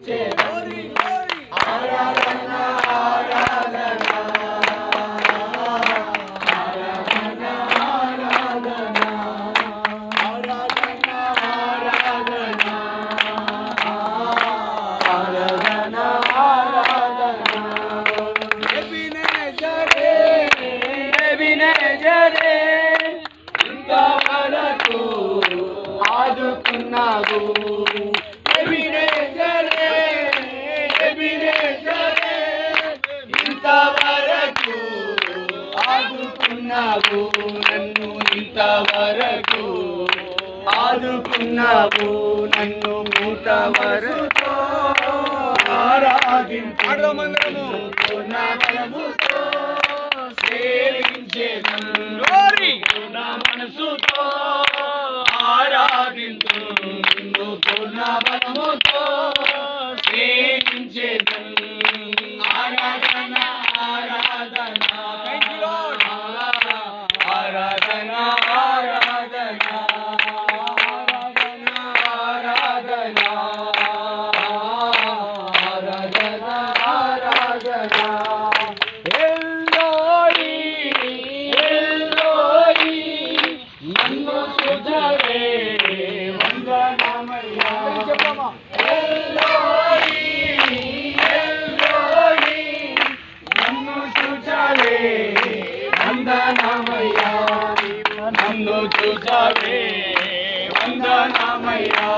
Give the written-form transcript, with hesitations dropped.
ఇంతవరకు ఆదుకున్నావు ఇంతవరకు ఆదుకున్నావు నన్ను ఇంతవరకు ఆదుకున్నావు నన్ను ఇంతవరకు ఆరాధించు నా బలముతో సేవించేదను నా మనసుతో ఆరాధించు నిన్ను పూర్ణ బలముతో సేవించేదను ఆరాధన ఆరాధన ఆరాధన ఆరాధన ఆరాధన ఆరాధన ఆరాధన నన్ను చూచవే వందనమయ్యా నన్ను చూచవే వందనమయ్యా నన్ను చూచవే వందనమయ్యా